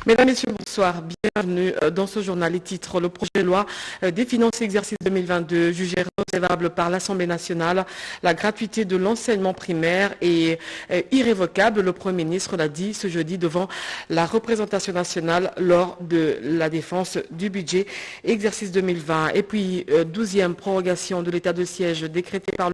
Mesdames, Messieurs, bonsoir. Bienvenue dans ce journal. Les titres, le projet de loi des finances exercice 2022 jugé recevable par l'Assemblée nationale. La gratuité de l'enseignement primaire est irrévocable. Le Premier ministre l'a dit ce jeudi devant la représentation nationale lors de la défense du budget exercice 2020. Et puis, 12e prorogation de l'état de siège décrété par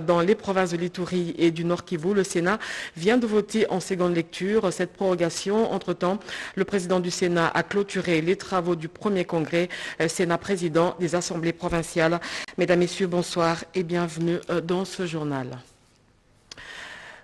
dans les provinces de l'Ituri et du Nord Kivu. Le Sénat vient de voter en seconde lecture cette prorogation. Entre-temps, le président du Sénat a clôturé les travaux du premier congrès Sénat président des assemblées provinciales. Mesdames, Messieurs, bonsoir et bienvenue dans ce journal.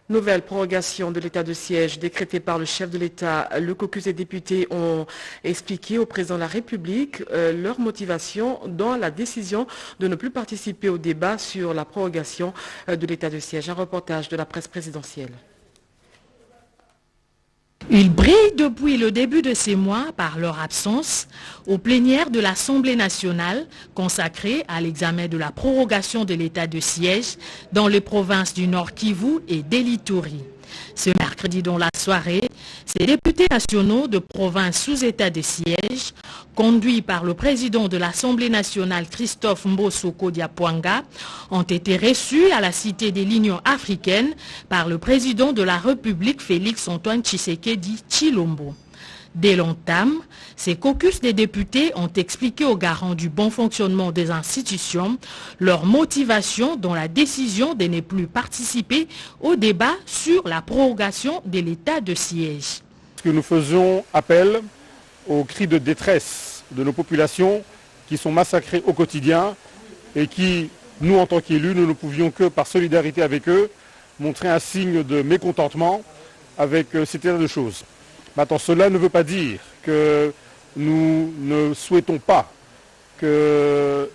Nouvelle prorogation de l'état de siège décrété par le chef de l'État. Le caucus des députés ont expliqué au président de la République leur motivation dans la décision de ne plus participer au débat sur la prorogation de l'état de siège. Un reportage de la presse présidentielle. Ils brillent depuis le début de ces mois par leur absence aux plénières de l'Assemblée nationale consacrée à l'examen de la prorogation de l'état de siège dans les provinces du Nord Kivu et de l'Ituri. Ce mercredi dans la soirée, ces députés nationaux de provinces sous état de siège, conduits par le président de l'Assemblée nationale Christophe Mbosoko Diapwanga, ont été reçus à la Cité de l'Union africaine par le président de la République Félix Antoine Tshisekedi Tshilombo. Dès l'entame, ces caucus des députés ont expliqué aux garants du bon fonctionnement des institutions leur motivation dans la décision de ne plus participer au débat sur la prorogation de l'état de siège. Que nous faisons appel aux cris de détresse de nos populations qui sont massacrées au quotidien et qui, nous en tant qu'élus, nous ne pouvions que par solidarité avec eux montrer un signe de mécontentement avec cet état de choses. Maintenant, cela ne veut pas dire que nous ne souhaitons pas que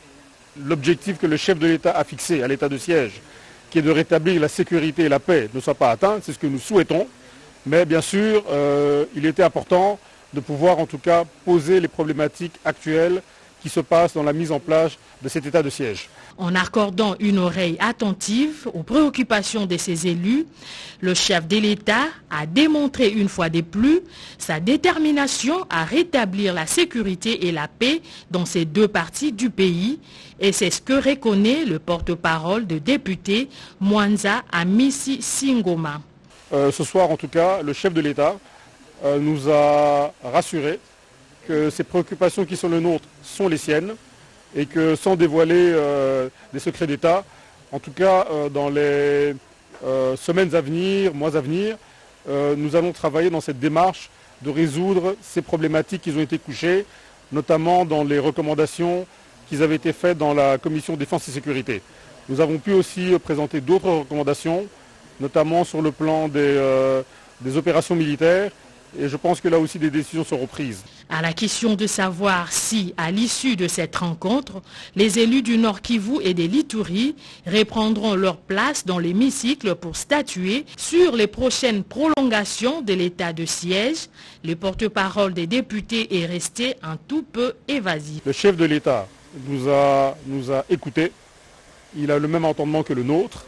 l'objectif que le chef de l'État a fixé à l'état de siège, qui est de rétablir la sécurité et la paix, ne soit pas atteint. C'est ce que nous souhaitons. Mais bien sûr, il était important de pouvoir en tout cas poser les problématiques actuelles qui se passent dans la mise en place de cet état de siège. En accordant une oreille attentive aux préoccupations de ses élus, le chef de l'État a démontré une fois de plus sa détermination à rétablir la sécurité et la paix dans ces deux parties du pays. Et c'est ce que reconnaît le porte-parole de député Mwanza Amisi Singoma. Ce soir, en tout cas, le chef de l'État nous a rassuré que ces préoccupations qui sont les nôtres sont les siennes et que sans dévoiler des secrets d'État, en tout cas dans les semaines à venir, mois à venir, nous allons travailler dans cette démarche de résoudre ces problématiques qui ont été couchées, notamment dans les recommandations qui avaient été faites dans la commission défense et sécurité. Nous avons pu aussi présenter d'autres recommandations, notamment sur le plan des opérations militaires, et je pense que là aussi des décisions seront prises. À la question de savoir si, à l'issue de cette rencontre, les élus du Nord Kivu et de l'Ituri reprendront leur place dans l'hémicycle pour statuer sur les prochaines prolongations de l'état de siège, le porte-parole des députés est resté un tout peu évasif. Le chef de l'État nous a écoutés, il a le même entendement que le nôtre.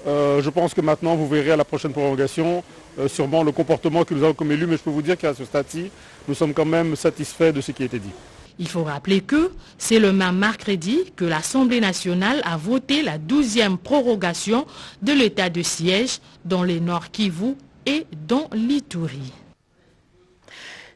Je pense que maintenant, vous verrez à la prochaine prolongation sûrement le comportement que nous avons comme élus, mais je peux vous dire qu'à ce stade-ci, nous sommes quand même satisfaits de ce qui a été dit. Il faut rappeler que c'est le même mercredi que l'Assemblée nationale a voté la 12e prorogation de l'état de siège dans les Nord Kivu et dans l'Ituri.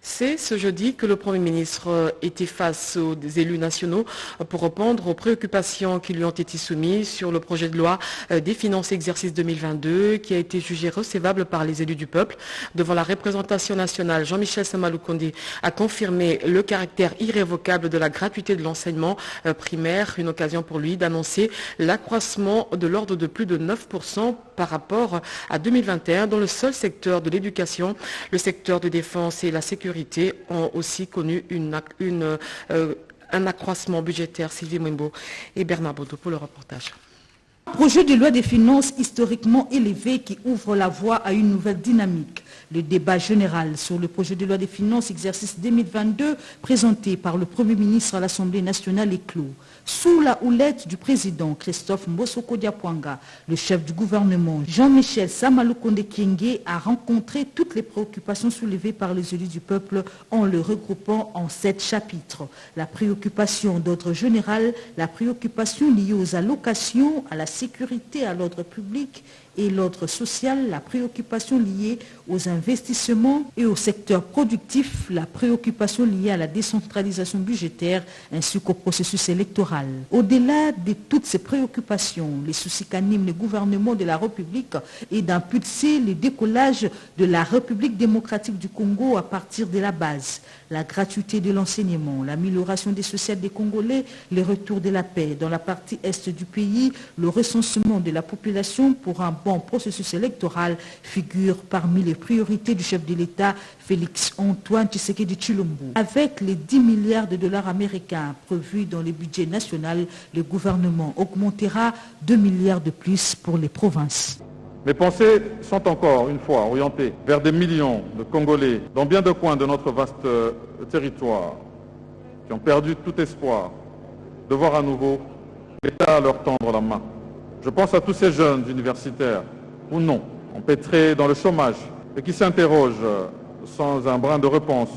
C'est ce jeudi que le Premier ministre était face aux élus nationaux pour répondre aux préoccupations qui lui ont été soumises sur le projet de loi des finances exercice 2022 qui a été jugé recevable par les élus du peuple. Devant la représentation nationale, Jean-Michel Samaloukondi a confirmé le caractère irrévocable de la gratuité de l'enseignement primaire, une occasion pour lui d'annoncer l'accroissement de l'ordre de plus de 9% par rapport à 2021 dans le seul secteur de l'éducation, le secteur de défense et la sécurité ont aussi connu un accroissement budgétaire. Sylvie Mwimbo et Bernard Baudot pour le reportage. Projet de loi des finances historiquement élevé qui ouvre la voie à une nouvelle dynamique. Le débat général sur le projet de loi des finances exercice 2022 présenté par le Premier ministre à l'Assemblée nationale est clos. Sous la houlette du président Christophe Mbosoko Diapwanga, le chef du gouvernement Jean-Michel Samalukonde Kyenge a rencontré toutes les préoccupations soulevées par les élus du peuple en le regroupant en 7 chapitres. La préoccupation d'ordre général, la préoccupation liée aux allocations, à la sécurité, à l'ordre public et l'ordre social, la préoccupation liée aux investissements et au secteur productif, la préoccupation liée à la décentralisation budgétaire ainsi qu'au processus électoral. Au-delà de toutes ces préoccupations, les soucis qu'anime le gouvernement de la République est d'impulser le décollage de la République démocratique du Congo à partir de la base. La gratuité de l'enseignement, l'amélioration des sociétés des Congolais, le retour de la paix dans la partie est du pays, le recensement de la population pour un bon processus électoral figurent parmi les priorités du chef de l'État Félix-Antoine Tshisekedi Tshilombo. Avec les 10 milliards de dollars américains prévus dans le budget national, le gouvernement augmentera 2 milliards de plus pour les provinces. Mes pensées sont encore une fois orientées vers des millions de Congolais dans bien de coins de notre vaste territoire qui ont perdu tout espoir de voir à nouveau l'État leur tendre la main. Je pense à tous ces jeunes universitaires ou non, empêtrés dans le chômage et qui s'interrogent sans un brin de réponse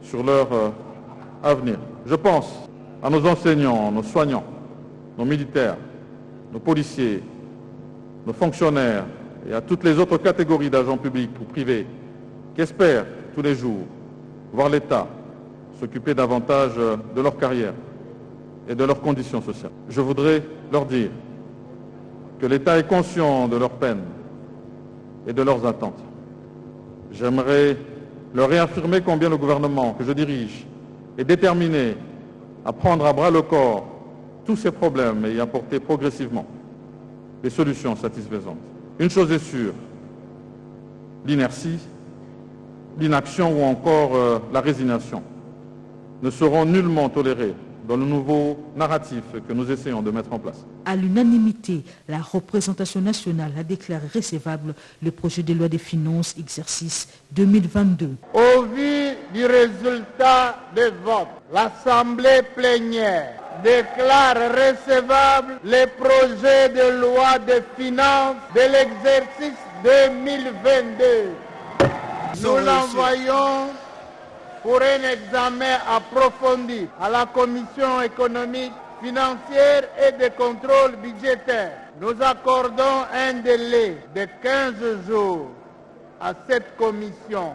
sur leur avenir. Je pense à nos enseignants, nos soignants, nos militaires, nos policiers, nos fonctionnaires et à toutes les autres catégories d'agents publics ou privés qui espèrent tous les jours voir l'État s'occuper davantage de leur carrière et de leurs conditions sociales. Je voudrais leur dire que l'État est conscient de leurs peines et de leurs attentes. J'aimerais leur réaffirmer combien le gouvernement que je dirige est déterminé à prendre à bras le corps tous ces problèmes et y apporter progressivement des solutions satisfaisantes. Une chose est sûre, l'inertie, l'inaction ou encore la résignation ne seront nullement tolérées dans le nouveau narratif que nous essayons de mettre en place. À l'unanimité, la représentation nationale a déclaré recevable le projet de loi des finances exercice 2022. Au vu du résultat des votes, l'Assemblée plénière déclare recevable le projet de loi de finances de l'exercice 2022. Nous l'envoyons pour un examen approfondi à la Commission économique, financière et de contrôle budgétaire. Nous accordons un délai de 15 jours à cette commission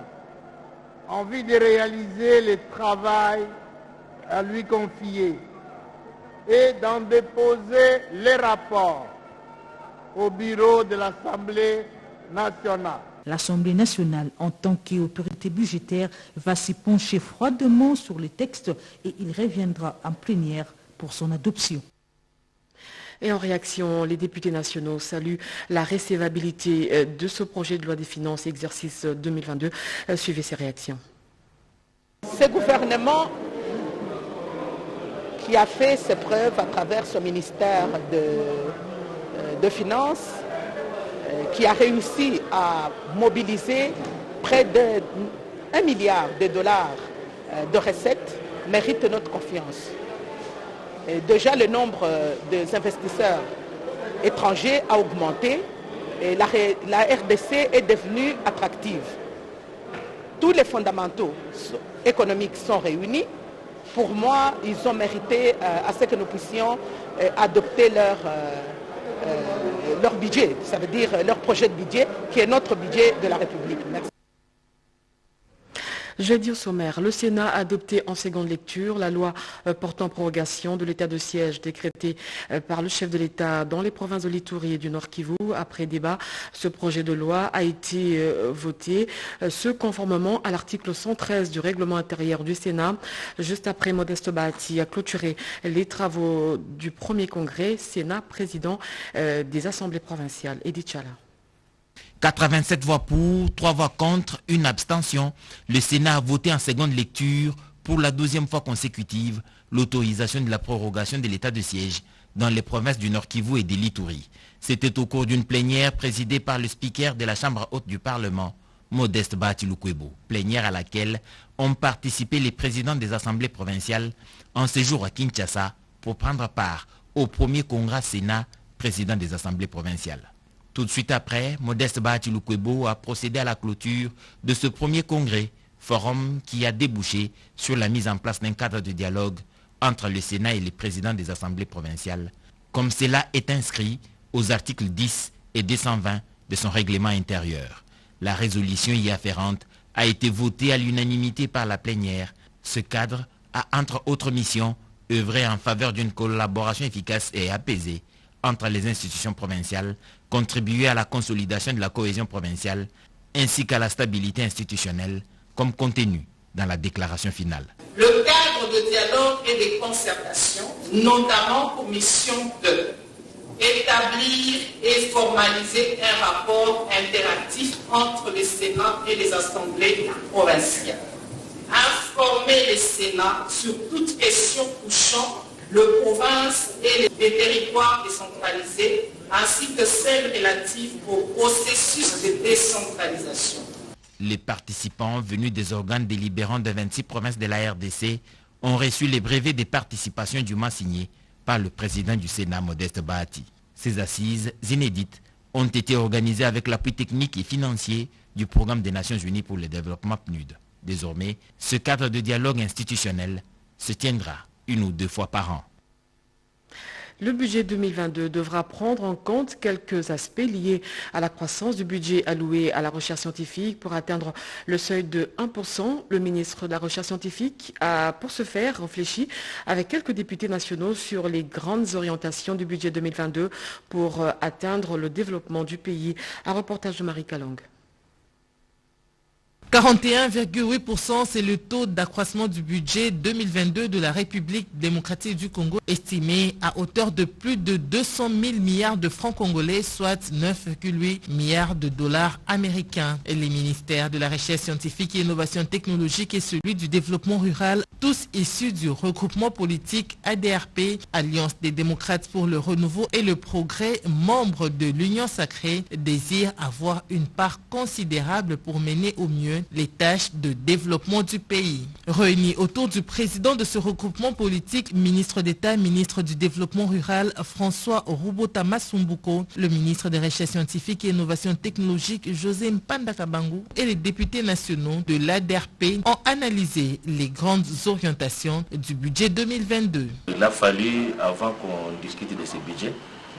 en vue de réaliser le travail à lui confier et d'en déposer les rapports au bureau de l'Assemblée nationale. L'Assemblée nationale, en tant qu'autorité budgétaire, va s'y pencher froidement sur le texte et il reviendra en plénière pour son adoption. Et en réaction, les députés nationaux saluent la recevabilité de ce projet de loi des finances exercice 2022. Suivez ces réactions. Ce gouvernement qui a fait ses preuves à travers son ministère de Finances, qui a réussi à mobiliser près de 1 milliard de dollars de recettes, mérite notre confiance. Et déjà, le nombre des investisseurs étrangers a augmenté et la RDC est devenue attractive. Tous les fondamentaux économiques sont réunis. Pour moi, ils ont mérité à ce que nous puissions adopter leur budget, ça veut dire leur projet de budget, qui est notre budget de la République. Merci. Jeudi au sommaire, le Sénat a adopté en seconde lecture la loi portant prorogation de l'état de siège décrété par le chef de l'État dans les provinces de l'Ituri et du Nord Kivu. Après débat, ce projet de loi a été voté, ce conformément à l'article 113 du règlement intérieur du Sénat. Juste après, Modeste Bahati a clôturé les travaux du premier congrès Sénat président des assemblées provinciales. Edith Chala. 87 voix pour, 3 voix contre, une abstention. Le Sénat a voté en seconde lecture pour la 12e fois consécutive l'autorisation de la prorogation de l'état de siège dans les provinces du Nord Kivu et de l'Ituri. C'était au cours d'une plénière présidée par le speaker de la Chambre haute du Parlement, Modeste Bahati Lukwebo, plénière à laquelle ont participé les présidents des assemblées provinciales en séjour à Kinshasa pour prendre part au premier congrès Sénat président des assemblées provinciales. Tout de suite après, Modeste Bahati Lukwebo a procédé à la clôture de ce premier congrès, forum qui a débouché sur la mise en place d'un cadre de dialogue entre le Sénat et les présidents des assemblées provinciales, comme cela est inscrit aux articles 10 et 220 de son règlement intérieur. La résolution y afférente a été votée à l'unanimité par la plénière. Ce cadre a, entre autres missions, œuvré en faveur d'une collaboration efficace et apaisée entre les institutions provinciales, contribué à la consolidation de la cohésion provinciale, ainsi qu'à la stabilité institutionnelle, comme contenu dans la déclaration finale. Le cadre de dialogue et de concertation, notamment pour mission de établir et formaliser un rapport interactif entre le Sénat et les assemblées provinciales. Informer le Sénat sur toute question touchant le province et les territoires décentralisés, ainsi que celles relatives au processus de décentralisation. Les participants venus des organes délibérants de 26 provinces de la RDC ont reçu les brevets de participation dûment signés par le président du Sénat, Modeste Bahati. Ces assises inédites ont été organisées avec l'appui technique et financier du Programme des Nations Unies pour le développement PNUD. Désormais, ce cadre de dialogue institutionnel se tiendra 1 ou 2 fois par an. Le budget 2022 devra prendre en compte quelques aspects liés à la croissance du budget alloué à la recherche scientifique pour atteindre le seuil de 1%. Le ministre de la Recherche scientifique a, pour ce faire, réfléchi avec quelques députés nationaux sur les grandes orientations du budget 2022 pour atteindre le développement du pays. Un reportage de Marie Kalang. 41,8%, c'est le taux d'accroissement du budget 2022 de la République démocratique du Congo, estimé à hauteur de plus de 200 000 milliards de francs congolais, soit 9,8 milliards de dollars américains. Et les ministères de la Recherche scientifique et innovation technologique et celui du développement rural, tous issus du regroupement politique ADRP, Alliance des démocrates pour le renouveau et le progrès, membres de l'Union sacrée, désirent avoir une part considérable pour mener au mieux les tâches de développement du pays. Réunis autour du président de ce regroupement politique, ministre d'État, ministre du développement rural, François Rubota Masumbuko, le ministre des Recherches scientifiques et innovation technologique, José Mpanda Kabangu, et les députés nationaux de l'ADRP ont analysé les grandes orientations du budget 2022. Il a fallu, avant qu'on discute de ce budget,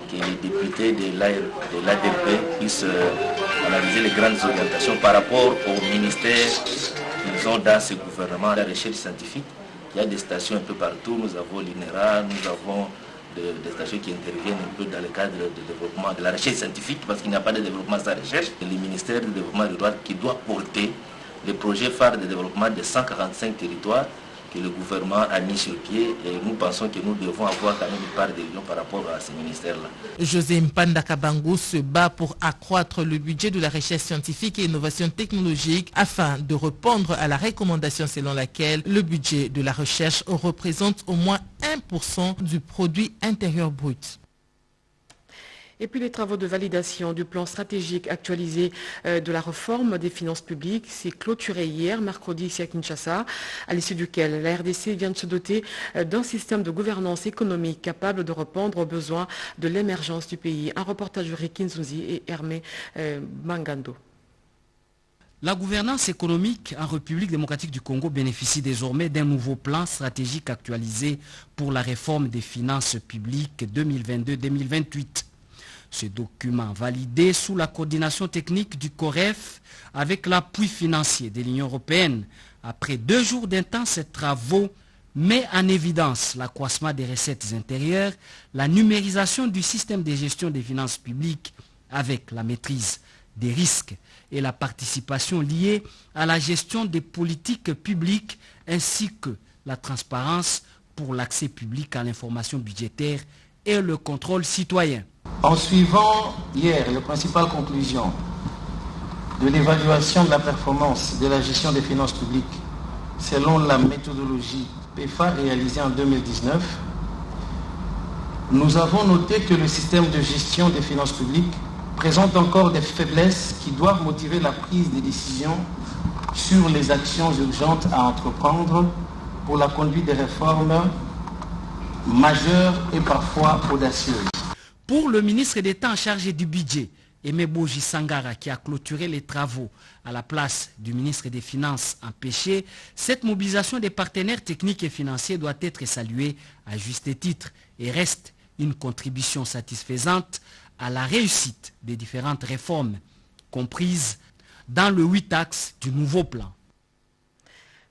que les députés de l'ADRP puissent analyser les grandes orientations par rapport aux ministères qu'ils ont dans ce gouvernement. La recherche scientifique, il y a des stations un peu partout. Nous avons l'INERA, nous avons des stations qui interviennent un peu dans le cadre du développement de la recherche scientifique, parce qu'il n'y a pas de développement sans recherche. Et le ministère du développement rural qui doit porter les projets phares de développement de 145 territoires que le gouvernement a mis sur pied, et nous pensons que nous devons avoir quand même une part de l'union par rapport à ces ministères-là. José Mpanda Kabangu se bat pour accroître le budget de la recherche scientifique et innovation technologique afin de répondre à la recommandation selon laquelle le budget de la recherche représente au moins 1% du produit intérieur brut. Et puis les travaux de validation du plan stratégique actualisé de la réforme des finances publiques s'est clôturé hier, mercredi, ici à Kinshasa, à l'issue duquel la RDC vient de se doter d'un système de gouvernance économique capable de répondre aux besoins de l'émergence du pays. Un reportage de Rikin Zouzi et Hermé Mangando. La gouvernance économique en République démocratique du Congo bénéficie désormais d'un nouveau plan stratégique actualisé pour la réforme des finances publiques 2022-2028. Ce document validé sous la coordination technique du COREF avec l'appui financier de l'Union européenne, après 2 jours d'intenses travaux, met en évidence l'accroissement des recettes intérieures, la numérisation du système de gestion des finances publiques avec la maîtrise des risques et la participation liée à la gestion des politiques publiques ainsi que la transparence pour l'accès public à l'information budgétaire et le contrôle citoyen. En suivant hier les principales conclusions de l'évaluation de la performance de la gestion des finances publiques selon la méthodologie PEFA réalisée en 2019, nous avons noté que le système de gestion des finances publiques présente encore des faiblesses qui doivent motiver la prise des décisions sur les actions urgentes à entreprendre pour la conduite des réformes majeures et parfois audacieuses. Pour le ministre d'État en charge du budget, Aimé Boji Sangara, qui a clôturé les travaux à la place du ministre des Finances empêché, cette mobilisation des partenaires techniques et financiers doit être saluée à juste titre et reste une contribution satisfaisante à la réussite des différentes réformes comprises dans le 8 axes du nouveau plan.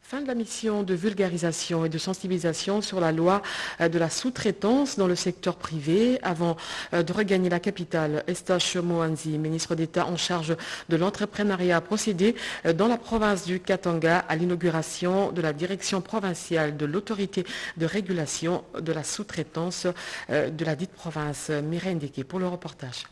Fin de la mission de vulgarisation et de sensibilisation sur la loi de la sous-traitance dans le secteur privé. Avant de regagner la capitale, Eustache Mohanzi, ministre d'État en charge de l'entrepreneuriat, a procédé dans la province du Katanga à l'inauguration de la direction provinciale de l'autorité de régulation de la sous-traitance de la dite province. Mireille Ndeke pour le reportage.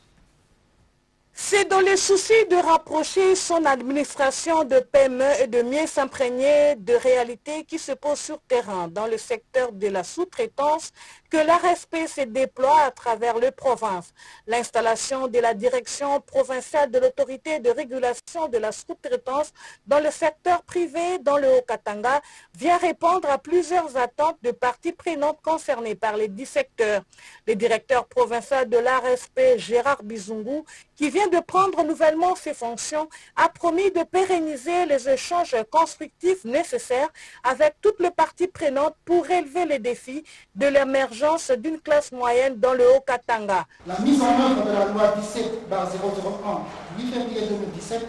C'est dans le souci de rapprocher son administration de PME et de mieux s'imprégner de réalités qui se posent sur terrain dans le secteur de la sous-traitance que l'ARSP se déploie à travers les provinces. L'installation de la direction provinciale de l'autorité de régulation de la sous-traitance dans le secteur privé dans le Haut-Katanga vient répondre à plusieurs attentes de parties prenantes concernées par les 10 secteurs. Le directeur provincial de l'ARSP, Gérard Bizungu, qui vient de prendre nouvellement ses fonctions, a promis de pérenniser les échanges constructifs nécessaires avec toutes les parties prenantes pour relever les défis de l'émergence d'une classe moyenne dans le Haut-Katanga. La mise en œuvre de la loi 17/001 du 8 février 2017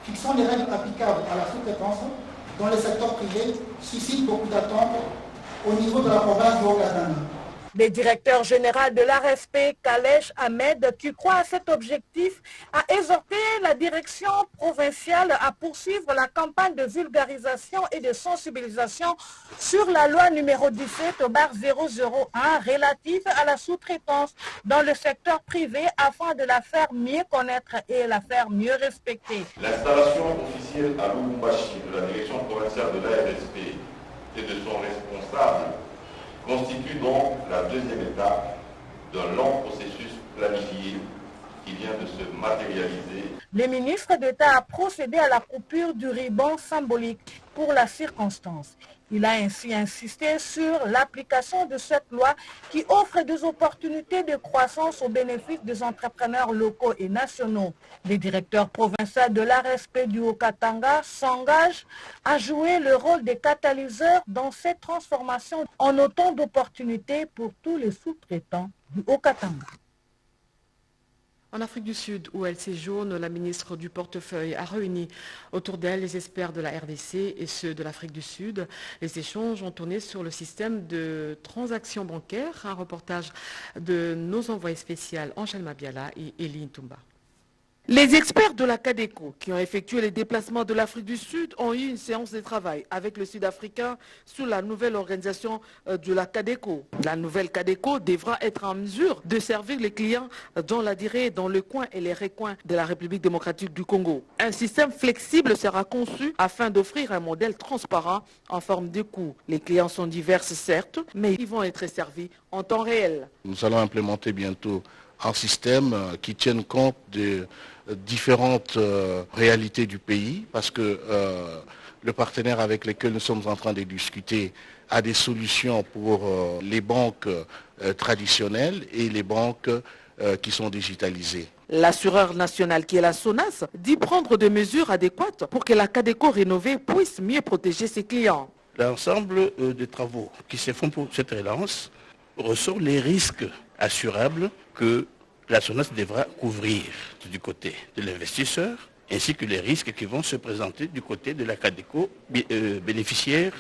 fixant les règles applicables à la sous-traitance dans le secteur privé suscite beaucoup d'attentes au niveau de la province du Haut-Katanga. Le directeur général de l'ARSP, Kalesh Ahmed, qui croit à cet objectif, a exhorté la direction provinciale à poursuivre la campagne de vulgarisation et de sensibilisation sur la loi numéro 17/001 relative à la sous-traitance dans le secteur privé afin de la faire mieux connaître et la faire mieux respecter. L'installation officielle à Lubumbashi de la direction provinciale de l'ARSP et de son responsable constitue donc la deuxième étape d'un long processus planifié qui vient de se matérialiser. Le ministre d'État a procédé à la coupure du ruban symbolique pour la circonstance. Il a ainsi insisté sur l'application de cette loi qui offre des opportunités de croissance au bénéfice des entrepreneurs locaux et nationaux. Le directeur provincial de l'ARSP du Haut-Katanga s'engage à jouer le rôle de catalyseur dans cette transformation en autant d'opportunités pour tous les sous-traitants du Haut-Katanga. En Afrique du Sud, où elle séjourne, la ministre du Portefeuille a réuni autour d'elle les experts de la RDC et ceux de l'Afrique du Sud. Les échanges ont tourné sur le système de transactions bancaires. Un reportage de nos envoyés spéciaux Angèle Mabiala et Elie Ntumba. Les experts de la CADECO qui ont effectué les déplacements de l'Afrique du Sud ont eu une séance de travail avec le Sud-Africain sur la nouvelle organisation de la CADECO. La nouvelle CADECO devra être en mesure de servir les clients dans la durée, dans le coin et les recoins de la République démocratique du Congo. Un système flexible sera conçu afin d'offrir un modèle transparent en forme de coût. Les clients sont divers certes, mais ils vont être servis en temps réel. Nous allons implémenter bientôt un système qui tienne compte de différentes réalités du pays, parce que le partenaire avec lequel nous sommes en train de discuter a des solutions pour les banques traditionnelles et les banques qui sont digitalisées. L'assureur national qui est la SONAS dit prendre des mesures adéquates pour que la CADECO rénovée puisse mieux protéger ses clients. L'ensemble des travaux qui se font pour cette relance ressort les risques assurables que la SONAS devra couvrir du côté de l'investisseur, ainsi que les risques qui vont se présenter du côté de la CADECO bénéficiaire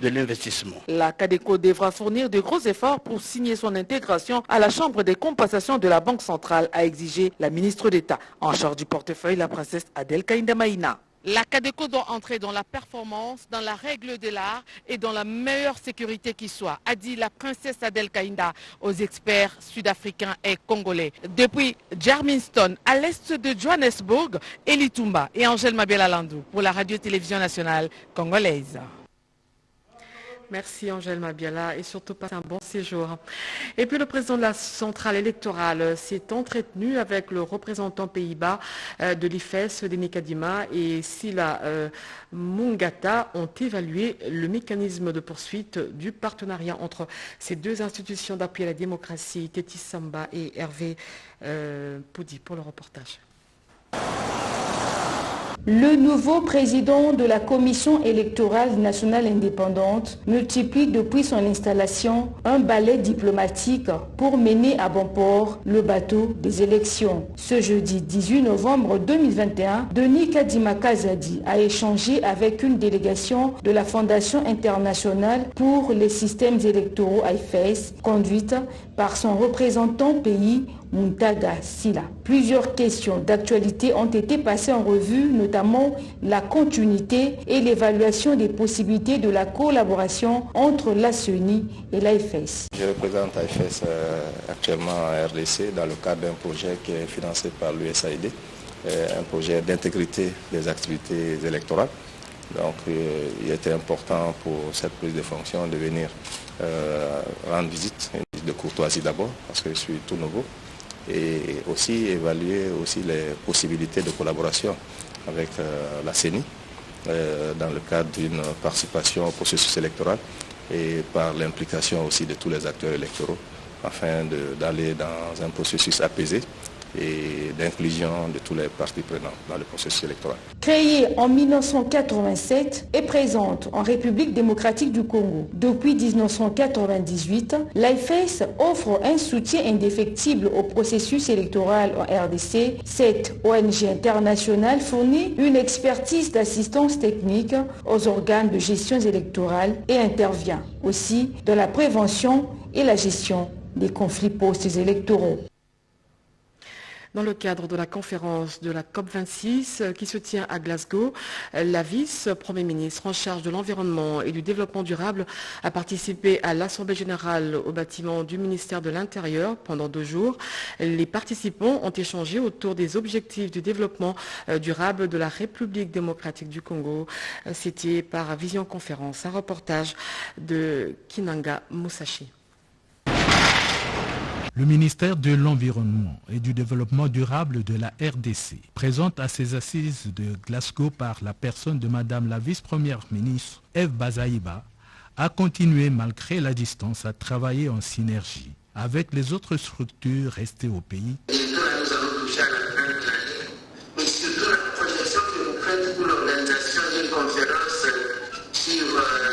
de l'investissement. La CADECO devra fournir de gros efforts pour signer son intégration à la Chambre des compensations de la Banque centrale, a exigé la ministre d'État en charge du portefeuille, la princesse Adel Kainda Maïna. La CADECO doit entrer dans la performance, dans la règle de l'art et dans la meilleure sécurité qui soit, a dit la princesse Adel Kainda aux experts sud-africains et congolais. Depuis Germiston, à l'est de Johannesburg, Elie Ntumba et Angèle Mabiala Landou pour la radio-télévision nationale congolaise. Merci Angèle Mabiala et surtout passe un bon séjour. Et puis le président de la centrale électorale s'est entretenu avec le représentant Pays-Bas de l'IFES, Denis Kadima et Sila Mungata ont évalué le mécanisme de poursuite du partenariat entre ces deux institutions d'appui à la démocratie, Tétis Samba et Hervé Poudi pour le reportage. Le nouveau président de la Commission électorale nationale indépendante multiplie depuis son installation un balai diplomatique pour mener à bon port le bateau des élections. Ce jeudi 18 novembre 2021, Denis Kadima Kazadi a échangé avec une délégation de la Fondation internationale pour les systèmes électoraux IFES, conduite par son représentant pays Muntaga Sila. Plusieurs questions d'actualité ont été passées en revue, notamment la continuité et l'évaluation des possibilités de la collaboration entre la CENI et l'AFS. Je représente l'AFS actuellement en RDC dans le cadre d'un projet qui est financé par l'USAID, un projet d'intégrité des activités électorales. Donc il était important pour cette prise de fonction de venir rendre visite, une visite de courtoisie d'abord, parce que je suis tout nouveau, et aussi évaluer aussi les possibilités de collaboration avec la CENI dans le cadre d'une participation au processus électoral et par l'implication aussi de tous les acteurs électoraux afin d'aller dans un processus apaisé et d'inclusion de tous les parties prenantes dans le processus électoral. Créée en 1987 et présente en République démocratique du Congo depuis 1998, l'AFS offre un soutien indéfectible au processus électoral en RDC. Cette ONG internationale fournit une expertise d'assistance technique aux organes de gestion électorale et intervient aussi dans la prévention et la gestion des conflits post-électoraux. Dans le cadre de la conférence de la COP26 qui se tient à Glasgow, la vice-première ministre en charge de l'environnement et du développement durable a participé à l'Assemblée générale au bâtiment du ministère de l'Intérieur pendant 2 jours. Les participants ont échangé autour des objectifs du développement durable de la République démocratique du Congo. C'était par visioconférence. Un reportage de Kinanga Musashi. Le ministère de l'Environnement et du Développement durable de la RDC présente à ses assises de Glasgow par la personne de Madame la vice-première ministre Eve Bazaïba a continué malgré la distance à travailler en synergie avec les autres structures restées au pays. Mais surtout la projection que vous faites pour l'organisation d'une conférence sur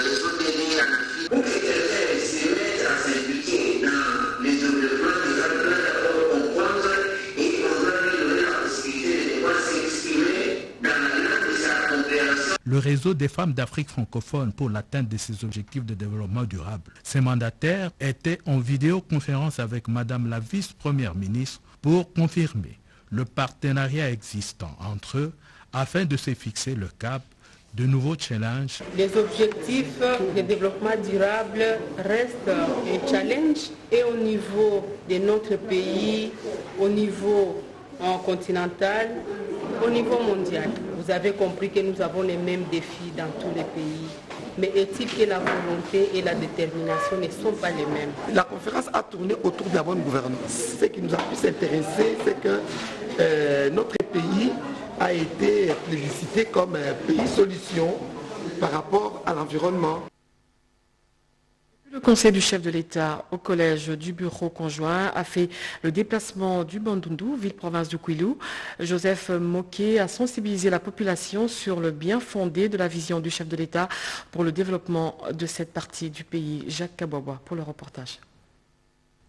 les ODD en Afrique. Pour que quelqu'un se mette à s'impliquer dans les développements durables, d'abord comprendre et on va lui donner la possibilité de pouvoir s'exprimer dans la langue de sa compréhension. Le réseau des femmes d'Afrique francophone pour l'atteinte de ses objectifs de développement durable. Ses mandataires étaient en vidéoconférence avec Madame la vice-première ministre pour confirmer le partenariat existant entre eux afin de se fixer le cap de nouveaux challenges. Les objectifs de développement durable restent un challenge et au niveau de notre pays, au niveau continental, au niveau mondial. Vous avez compris que nous avons les mêmes défis dans tous les pays. Mais est-il que la volonté et la détermination ne sont pas les mêmes? La conférence a tourné autour de la bonne gouvernance. Ce qui nous a pu s'intéresser, c'est que notre pays a été plébiscité comme un pays solution par rapport à l'environnement. Le conseil du chef de l'État au collège du bureau conjoint a fait le déplacement du Bandundu, ville-province du Kwilu. Joseph Moké a sensibilisé la population sur le bien fondé de la vision du chef de l'État pour le développement de cette partie du pays. Jacques Kabwabwa pour le reportage.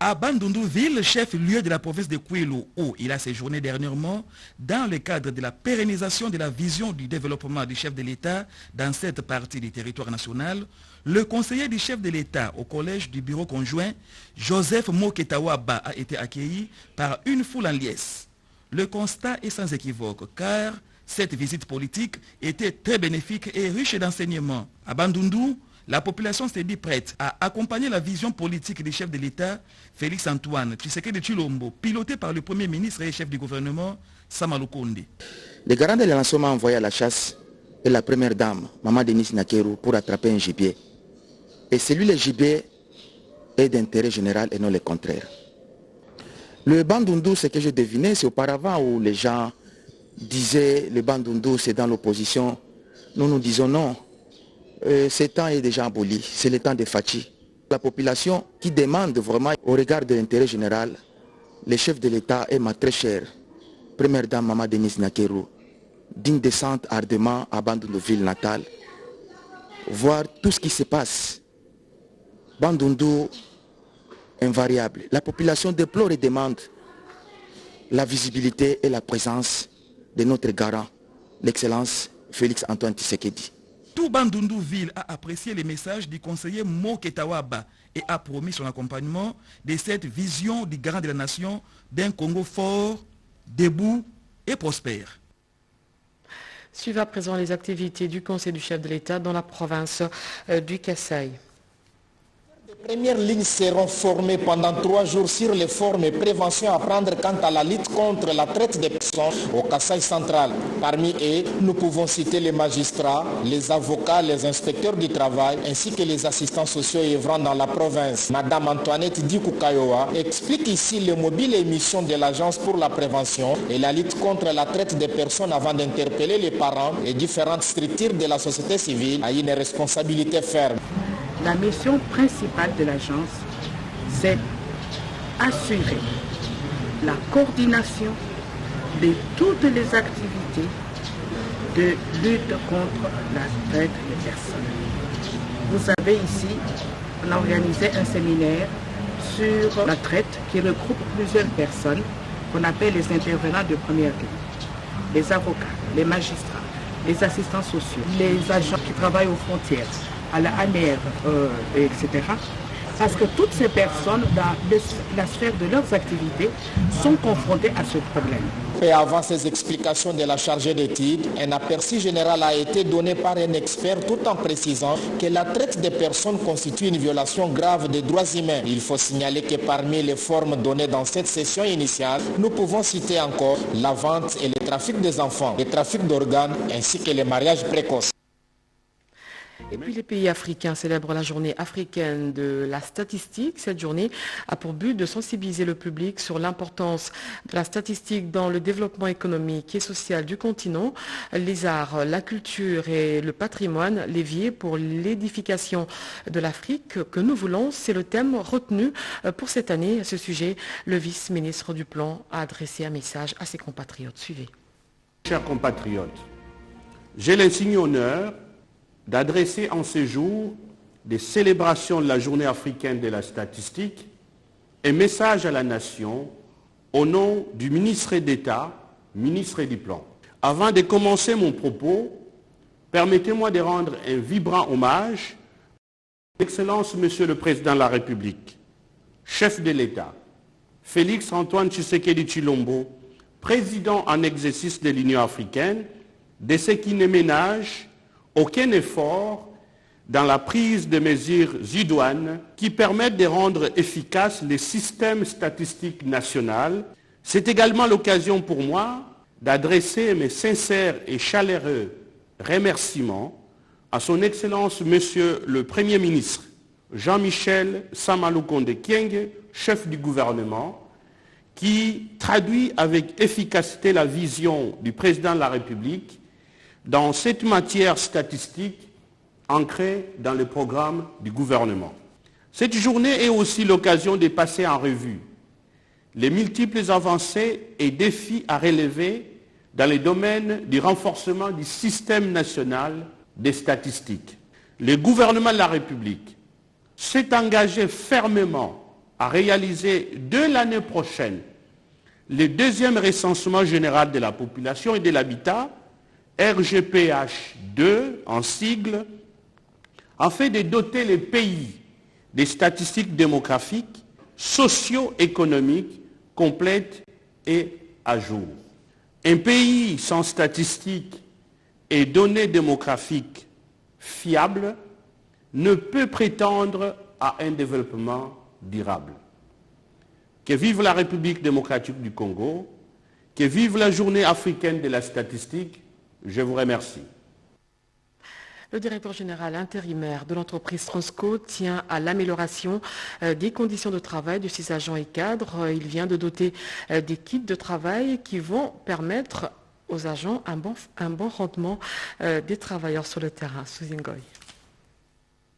À Bandundu ville, chef-lieu de la province de Kwilu, où il a séjourné dernièrement, dans le cadre de la pérennisation de la vision du développement du chef de l'État dans cette partie du territoire national, le conseiller du chef de l'État au collège du bureau conjoint, Joseph Moketawaba, a été accueilli par une foule en liesse. Le constat est sans équivoque, car cette visite politique était très bénéfique et riche d'enseignements. À Bandundu, la population s'est dit prête à accompagner la vision politique du chef de l'État, Félix Antoine Tshisekedi Tshilombo, piloté par le Premier ministre et chef du gouvernement, Sama Lukonde. Le garant de la nation m'a envoyé à la chasse et la première dame, Maman Denis Nakeru, pour attraper un gibier. Et celui le gibet est d'intérêt général et non le contraire. Le Bandundu, ce que je devinais, c'est auparavant où les gens disaient le Bandundu c'est dans l'opposition. Nous disons non. Ce temps est déjà aboli. C'est le temps de Fachi. La population qui demande vraiment au regard de l'intérêt général, le chef de l'État et ma très chère première dame Maman Denise Nakeru, d'une descente ardemment à Bandundu ville natale, voir tout ce qui se passe. Bandundu invariable. La population déplore et demande la visibilité et la présence de notre garant, l'excellence Félix Antoine Tshisekedi. Tout Bandundu-Ville a apprécié les messages du conseiller Moketawaba et a promis son accompagnement de cette vision du garant de la nation d'un Congo fort, debout et prospère. Suivent à présent les activités du Conseil du chef de l'État dans la province du Kasaï. Les premières lignes seront formées pendant 3 jours sur les formes et préventions à prendre quant à la lutte contre la traite des personnes au Kasaï central. Parmi eux, nous pouvons citer les magistrats, les avocats, les inspecteurs du travail, ainsi que les assistants sociaux œuvrant dans la province. Madame Antoinette Dikukayoa explique ici les mobiles et missions de l'Agence pour la prévention et la lutte contre la traite des personnes avant d'interpeller les parents et différentes structures de la société civile à une responsabilité ferme. La mission principale de l'agence, c'est assurer la coordination de toutes les activités de lutte contre la traite des personnes. Vous avez ici, on a organisé un séminaire sur la traite qui regroupe plusieurs personnes qu'on appelle les intervenants de première ligne, les avocats, les magistrats, les assistants sociaux, les agents qui travaillent aux frontières, à la ANR, etc. Parce que toutes ces personnes, dans la sphère de leurs activités, sont confrontées à ce problème. Et avant ces explications de la chargée d'études, un aperçu général a été donné par un expert tout en précisant que la traite des personnes constitue une violation grave des droits humains. Il faut signaler que parmi les formes données dans cette session initiale, nous pouvons citer encore la vente et le trafic des enfants, le trafic d'organes ainsi que les mariages précoces. Et puis les pays africains célèbrent la journée africaine de la statistique. Cette journée a pour but de sensibiliser le public sur l'importance de la statistique dans le développement économique et social du continent. Les arts, la culture et le patrimoine, l'évier pour l'édification de l'Afrique que nous voulons, c'est le thème retenu pour cette année. À ce sujet, le vice-ministre du Plan a adressé un message à ses compatriotes. Suivez. Chers compatriotes, j'ai l'insigne honneur d'adresser en ces jours des célébrations de la journée africaine de la statistique un message à la nation au nom du ministre d'État, ministre du Plan. Avant de commencer mon propos, permettez-moi de rendre un vibrant hommage à Excellence Monsieur le Président de la République, chef de l'État, Félix Antoine Tshisekedi Tshilombo, président en exercice de l'Union africaine, de ce qui ne ménage aucun effort dans la prise de mesures idoines qui permettent de rendre efficace les systèmes statistiques nationaux. C'est également l'occasion pour moi d'adresser mes sincères et chaleureux remerciements à son Excellence Monsieur le Premier ministre Jean-Michel Samalukonde Kyenge, chef du gouvernement, qui traduit avec efficacité la vision du Président de la République dans cette matière statistique ancrée dans le programme du gouvernement. Cette journée est aussi l'occasion de passer en revue les multiples avancées et défis à relever dans les domaines du renforcement du système national des statistiques. Le gouvernement de la République s'est engagé fermement à réaliser dès l'année prochaine le deuxième recensement général de la population et de l'habitat, RGPH 2 en sigle, afin de doter les pays des statistiques démographiques, socio-économiques complètes et à jour. Un pays sans statistiques et données démographiques fiables ne peut prétendre à un développement durable. Que vive la République démocratique du Congo, que vive la journée africaine de la statistique. Je vous remercie. Le directeur général intérimaire de l'entreprise Transco tient à l'amélioration des conditions de travail de ses agents et cadres. Il vient de doter des kits de travail qui vont permettre aux agents un bon rendement des travailleurs sur le terrain. Suzy Ngoy.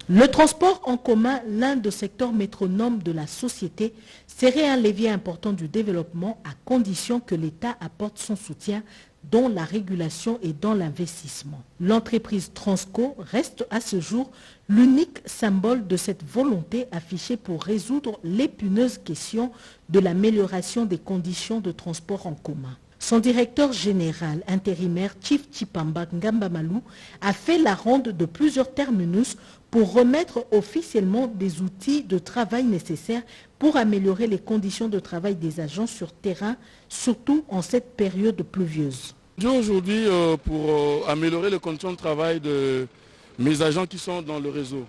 Le transport en commun, l'un des secteurs métronomes de la société, serait un levier important du développement à condition que l'État apporte son soutien dans la régulation et dans l'investissement. L'entreprise Transco reste à ce jour l'unique symbole de cette volonté affichée pour résoudre l'épineuse question de l'amélioration des conditions de transport en commun. Son directeur général intérimaire, Chief Chipamba Ngamba-Malou, a fait la ronde de plusieurs terminus pour remettre officiellement des outils de travail nécessaires pour améliorer les conditions de travail des agents sur terrain, surtout en cette période pluvieuse. Aujourd'hui, pour améliorer les conditions de travail de mes agents qui sont dans le réseau,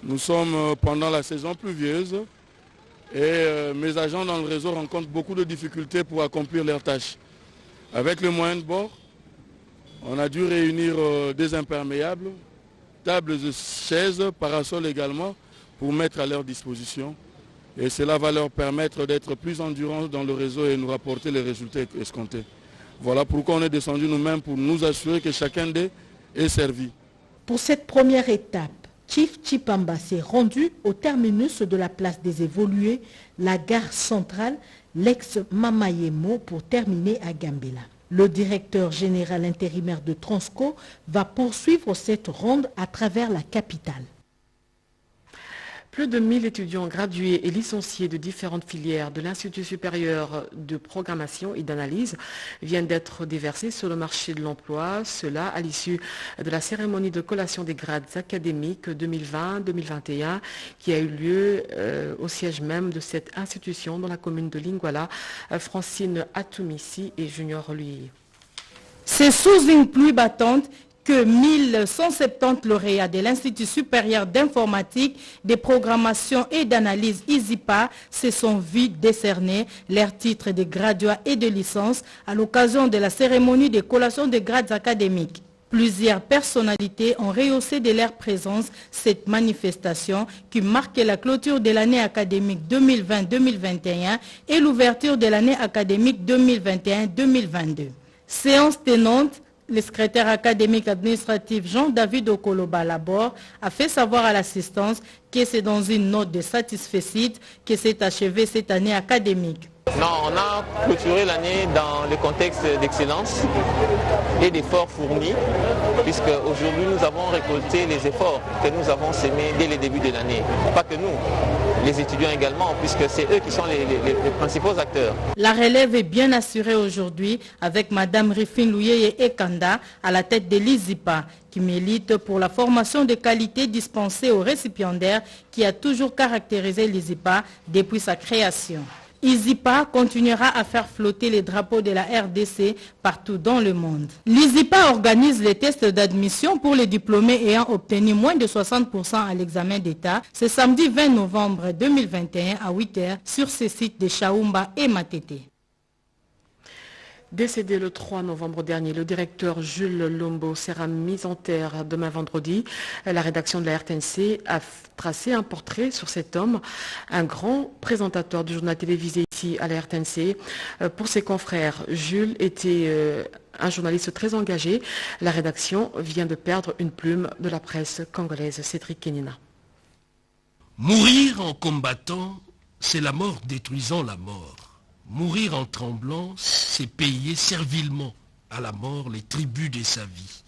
nous sommes pendant la saison pluvieuse et mes agents dans le réseau rencontrent beaucoup de difficultés pour accomplir leurs tâches. Avec le moyen de bord, on a dû réunir des imperméables, tables et chaises, parasols également, pour mettre à leur disposition. Et cela va leur permettre d'être plus endurants dans le réseau et nous rapporter les résultats escomptés. Voilà pourquoi on est descendu nous-mêmes pour nous assurer que chacun d'eux est servi. Pour cette première étape, Chief Chipamba s'est rendu au terminus de la place des Évolués, la gare centrale, l'ex-Mamayemo, pour terminer à Gambela. Le directeur général intérimaire de Transco va poursuivre cette ronde à travers la capitale. Plus de 1000 étudiants gradués et licenciés de différentes filières de l'Institut supérieur de programmation et d'analyse viennent d'être déversés sur le marché de l'emploi. Cela à l'issue de la cérémonie de collation des grades académiques 2020-2021 qui a eu lieu au siège même de cette institution dans la commune de Lingwala. Francine Atumissi et Junior Lui. C'est sous une pluie battante que 1170 lauréats de l'Institut supérieur d'informatique, de programmation et d'analyse ISIPA se sont vus décerner leurs titres de graduat et de licence à l'occasion de la cérémonie de collation des grades académiques. Plusieurs personnalités ont rehaussé de leur présence cette manifestation qui marque la clôture de l'année académique 2020-2021 et l'ouverture de l'année académique 2021-2022. Séance tenante, le secrétaire académique administratif Jean-David Okoloba Labor a fait savoir à l'assistance que c'est dans une note de satisfait que s'est achevée cette année académique. Non, on a clôturé l'année dans le contexte d'excellence et d'efforts fournis, puisque aujourd'hui nous avons récolté les efforts que nous avons sémés dès le début de l'année. Pas que nous, les étudiants également, puisque c'est eux qui sont les principaux acteurs. La relève est bien assurée aujourd'hui avec Mme Rifin Louyeye Ekanda à la tête de l'ISIPA, qui milite pour la formation de qualité dispensée aux récipiendaires qui a toujours caractérisé l'ISIPA depuis sa création. ISIPA continuera à faire flotter les drapeaux de la RDC partout dans le monde. L'ISIPA organise les tests d'admission pour les diplômés ayant obtenu moins de 60% à l'examen d'État ce samedi 20 novembre 2021 à 8h sur ces sites de Chaoumba et Matete. Décédé le 3 novembre dernier, le directeur Jules Lombo sera mis en terre demain vendredi. La rédaction de la RTNC a tracé un portrait sur cet homme, un grand présentateur du journal télévisé ici à la RTNC. Pour ses confrères, Jules était un journaliste très engagé. La rédaction vient de perdre une plume de la presse congolaise. Cédric Kenina. Mourir en combattant, c'est la mort détruisant la mort. Mourir en tremblant, c'est payer servilement à la mort les tributs de sa vie.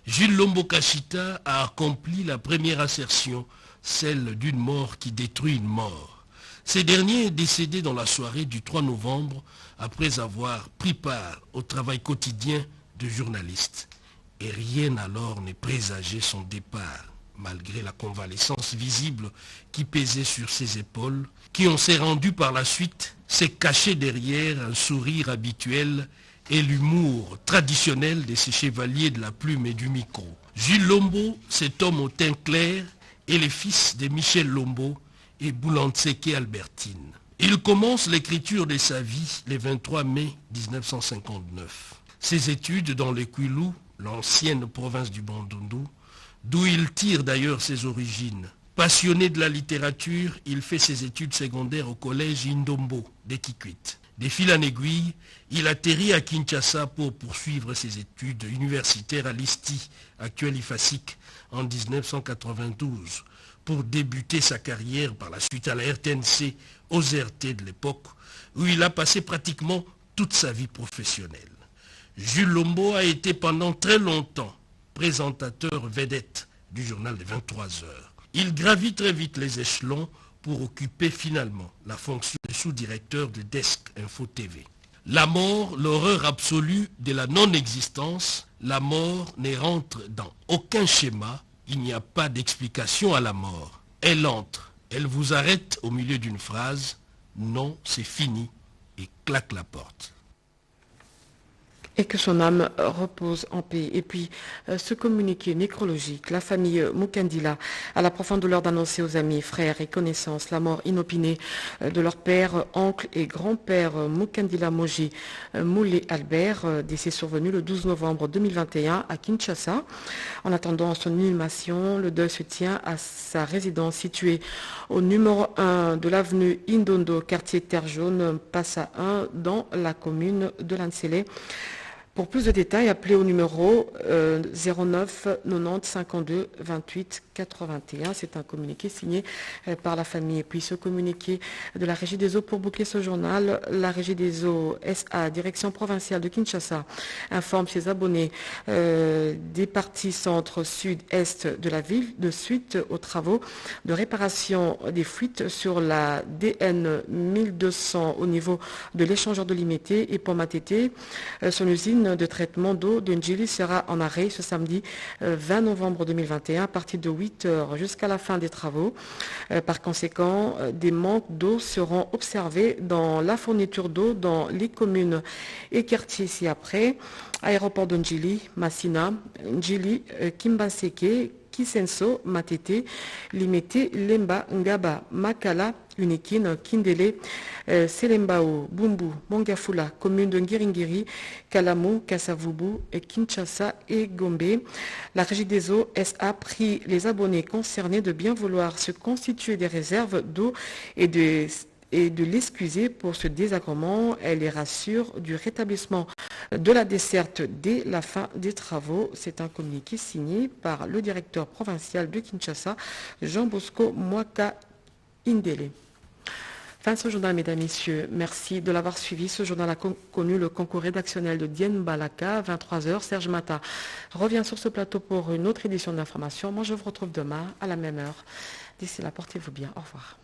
Jules Lombo Kashita a accompli la première assertion, celle d'une mort qui détruit une mort. Ce dernier est décédé dans la soirée du 3 novembre après avoir pris part au travail quotidien de journaliste. Et rien alors ne présageait son départ, malgré la convalescence visible qui pesait sur ses épaules, qui on s'est rendu par la suite s'est caché derrière un sourire habituel et l'humour traditionnel de ces chevaliers de la plume et du micro. Jules Lombo, cet homme au teint clair, est le fils de Michel Lombo et Boulantseke Albertine. Il commence l'écriture de sa vie le 23 mai 1959. Ses études dans le Kwilu, l'ancienne province du Bandundu, d'où il tire d'ailleurs ses origines. Passionné de la littérature, il fait ses études secondaires au collège Indombo d'Ekikwit. De fil en aiguille, il atterrit à Kinshasa pour poursuivre ses études universitaires à l'ISTI, actuel IFASIC, en 1992, pour débuter sa carrière par la suite à la RTNC, aux RT de l'époque, où il a passé pratiquement toute sa vie professionnelle. Jules Lombo a été pendant très longtemps présentateur vedette du journal des 23 heures. Il gravit très vite les échelons pour occuper finalement la fonction de sous-directeur de Desk Info TV. La mort, l'horreur absolue de la non-existence, la mort ne rentre dans aucun schéma, il n'y a pas d'explication à la mort. Elle entre, elle vous arrête au milieu d'une phrase, non, c'est fini, et claque la porte. Et que son âme repose en paix. Et puis, ce communiqué nécrologique, la famille Mukandila a la profonde douleur d'annoncer aux amis, frères et connaissances la mort inopinée de leur père, oncle et grand-père Mukandila Moji Moulé Albert, décès survenu le 12 novembre 2021 à Kinshasa. En attendant son inhumation, le deuil se tient à sa résidence située au numéro 1 de l'avenue Indondo, quartier Terre Jaune, Passa 1, dans la commune de Lansele. Pour plus de détails, appelez au numéro 09 90 52 28 81. C'est un communiqué signé par la famille. Et puis ce communiqué de la Régie des eaux pour boucler ce journal, la Régie des eaux SA, direction provinciale de Kinshasa, informe ses abonnés des parties centre, sud, est de la ville de suite aux travaux de réparation des fuites sur la DN 1200 au niveau de l'échangeur de Limité et Pomatété. Son usine de traitement d'eau de Ndjili sera en arrêt ce samedi 20 novembre 2021 à partir de 8h jusqu'à la fin des travaux. Par conséquent, des manques d'eau seront observés dans la fourniture d'eau dans les communes et quartiers ci-après. Aéroport de Ndjili, Massina, Ndjili, Kimbaseke, Kisenso, Matete, Limete, Lemba, Ngaba, Makala, Unikin, Kindele, Selembao, Bumbu, Mongafula, commune de Ngiringiri, Kalamu, Kassavubu, Kinshasa et Gombe. La Régie des eaux SA prie les abonnés concernés de bien vouloir se constituer des réserves d'eau et de l'excuser pour ce désagrément. Elle les rassure du rétablissement de la desserte dès la fin des travaux. C'est un communiqué signé par le directeur provincial de Kinshasa, Jean Bosco Mwaka Indele. Fin de ce journal, mesdames, messieurs. Merci de l'avoir suivi. Ce journal a connu le concours rédactionnel de Diane Balaka, 23h. Serge Mata revient sur ce plateau pour une autre édition d'information. Moi, je vous retrouve demain à la même heure. D'ici là, portez-vous bien. Au revoir.